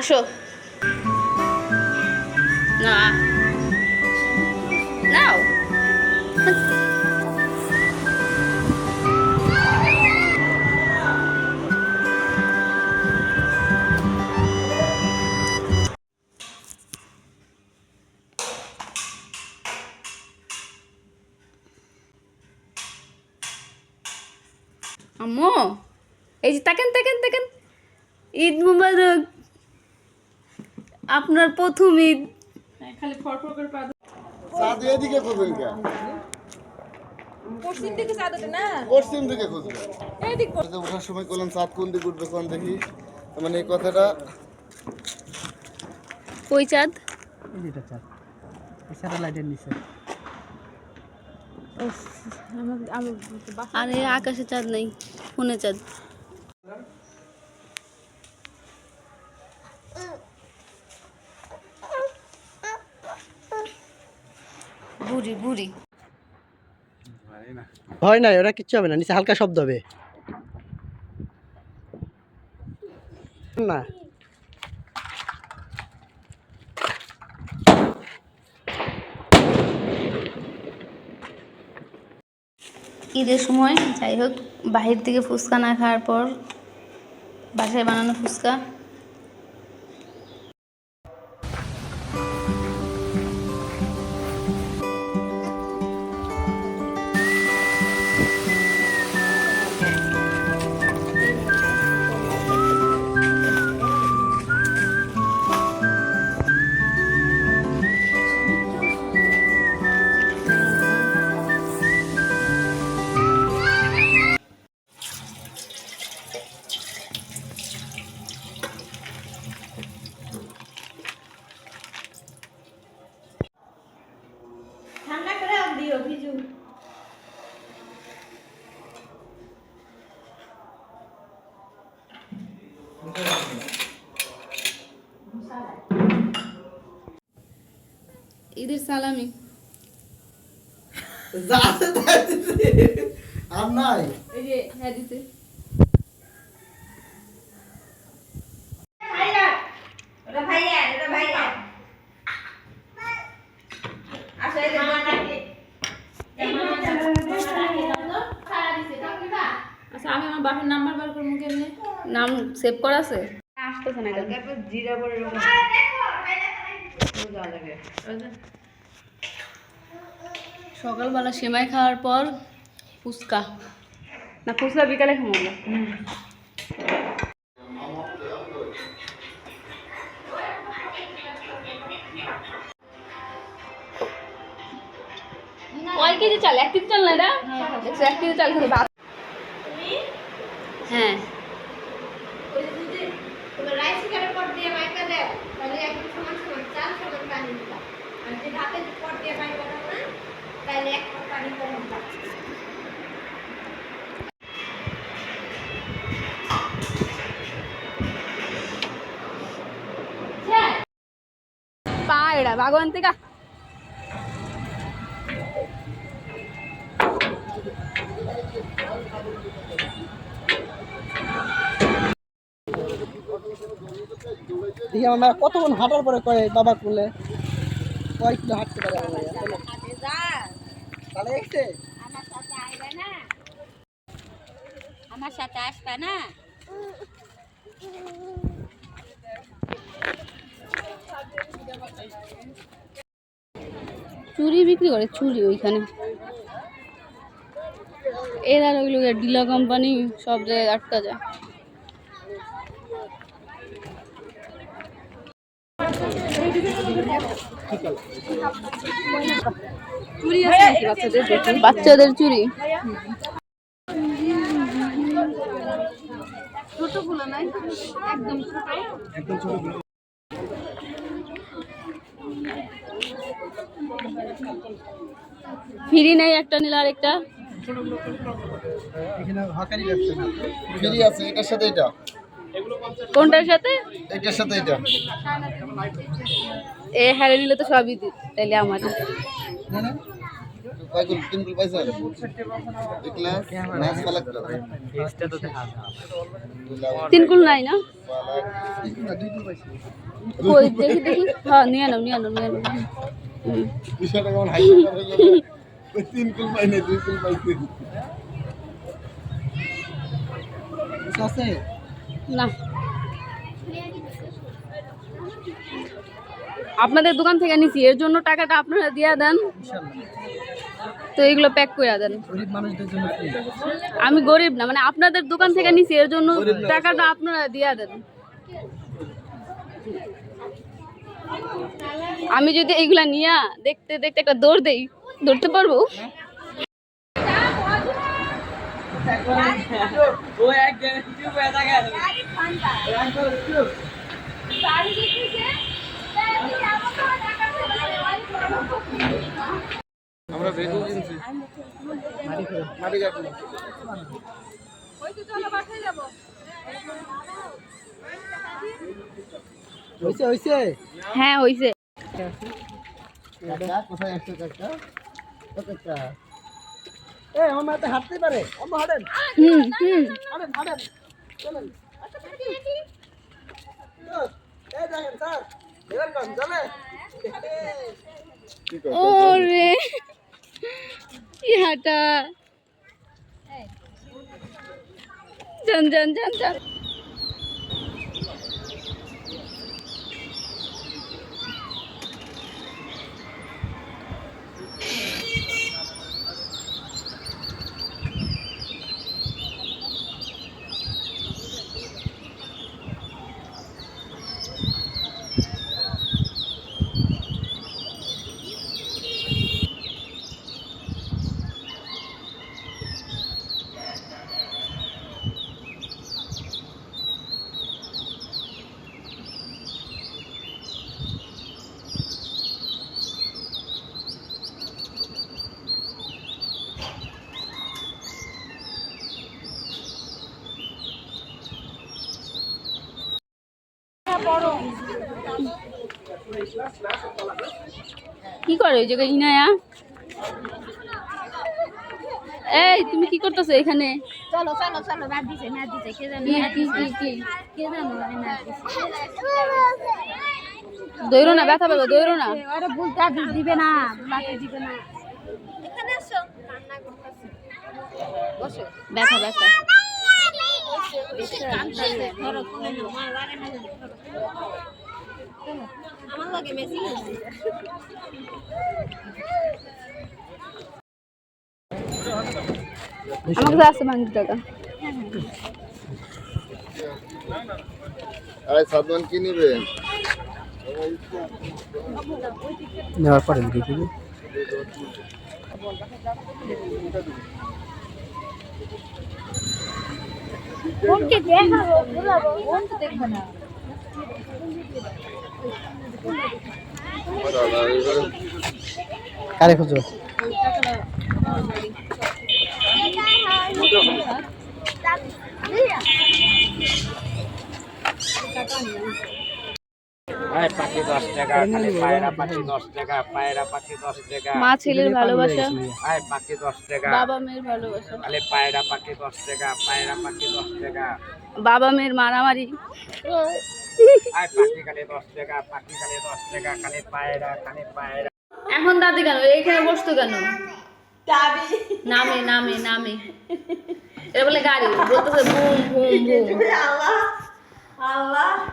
আসো না নাও আম্মু এই যে তাকান তাকান তাকান ঈদ মুবারক আপনার প্রথম ঈদ খালি ফরফর করে পা চাঁদ এদিকে খুঁজবেন কে? পশ্চিম দিকে চাঁদ ওঠে না, পশ্চিম দিকে খুঁজবেন। এইদিক ওঠার সময় করলাম চাঁদ কোন দিকে উঠবে কোন দেখি, মানে এই কথাটা কই চাঁদ এটা চাঁদ স্যাটেলাইটের নিচে। আরে আকাশে চাঁদ নেই ফোনে চাঁদ বুড়ি বুড়ি ভয় নাই, ওরা কিচ্ছু হবে না, নিচে হালকা শব্দ হবে না। ঈদের সময় যাই হোক বাহির থেকে ফুচকা না খাওয়ার পর বাসায় বানানো ফুচকা ঠান্ডা করে দিও ভিজু ঈদের সালামি আর নাই। এই যে হ্যাঁ দিতে আচ্ছা, আমি আমার বাপের নাম্বার বার করবো কেমনে? নাম সেভ করা আছে আসতেছে না কেন সকালবেলা সেমাই খাওয়ার পর ফুচকা না ফুচকা বিকালে খাবো আমরা কয় কেজি চাল 1 কেজি চাল না এটা দেখছো 1 কেজি চাল খেতে হ্যাঁ পায়ড়া ভগবান থেকে দেখি আমার মায়ের কতক্ষণ হাঁটার পরে কয় বাবা কুলে কয় কিলো হাঁটতে পারে ভালো দেখছে। আমার সাথে আসবে না। চুরি বিক্রি করে চুরি ওইখানে এরা ওইগুলো ডিলা কোম্পানি সব জায়গায় আটকা যায় চুরি আছে নাকি বাচ্চাদের দেখি বাচ্চাদের চুরি ছোটগুলো নাই একদম ছোট ফ্রি নাই একটা নিলে আরেকটা এখানে হকারি ব্যবসা না, ফ্রি আছে এটার সাথে এটা, কোনটার সাথে এটার সাথে এটা। এ হ্যারে নিলে তো সবই দিত তাইলে আমার না না কয়গুলো 3 গুলো পাইছেন ক্লাস নাচ পালাক ফেসটা তো দেখা যায় 3 কুল নাই না? দুই দুই পাইছি কই দেখি দেখি। হ্যাঁ নিয়ে নাও বিষয়টা কেমন হাই করে গেল 3 কুল পাই না 2 কুল পাইছি কিছু আছে না। আপনাদের দোকান থেকে নিছি, এর জন্য টাকাটা আপনারা দিয়ে দেন। তো এগুলো প্যাক করে দেন। গরিব মানুষদের জন্য ফ্রি আমি গরিব না, মানে আপনাদের দোকান থেকে নিছি, এর জন্য টাকাটা আপনারা দিয়ে দেন। আমি যদি এইগুলা নিয়ে দেখতে দেখতে একটা দৌড় দেই, দৌড়তে পারবো? ও এক চুপ হয়ে থাকে আমরা বেগও কিনছি মাটি কাটুন হইছে হইছে হ্যাঁ হইছে। কাকা কোথায় আসছে কাকা কাকা এই আমার মাতে হাঁটতে পারে অন্য হাঁটেন হাঁটেন চলেন এই দেখেন স্যার এবার কোন চলে কি করে ওরে ইহাটা জান কি করে ওই জায়গায় ইনায়া? এই তুমি কি করতেছো এখানে? চলো ম্যাচ দিছে কে জানো কে জানো ম্যাচ দিছে দৌড়ো না, ব্যথা পাবে, দৌড়ো না। আরে বুলটা দিবে না বুলাতে দিবে না এখানে আসো কান্না করতেছে বসো ব্যথা কান্নাছে ধরো কোলে নাও মা লাগে না আমার লাগে মেসি আমার কাছে আছে 5 টাকা। আরে সাদমান কি নিবে নেওয়ার পরে দেখি কোনকে দেখাবো বলাবো কোন তো দেখবে না কারে খুঁজো পাখি 10 টাকা খালি পায়রা পাখি 10 টাকা পায়রা পাখি 10 টাকা মা ছেলের ভালোবাসা, আয় পাখি 10 টাকা বাবা মেয়ের ভালোবাসা, খালি পায়রা পাখি 10 টাকা পায়রা পাখি 10 টাকা বাবা মেয়ের মারামারি। আয় পাখি খালি 10 টাকা পাখি খালি 10 টাকা খালি পায়রা এখন দাদি কেন এখানে বসতো কেন? নামে এটা বলে গাড়ি, বলতেছে বুম বুম বুম।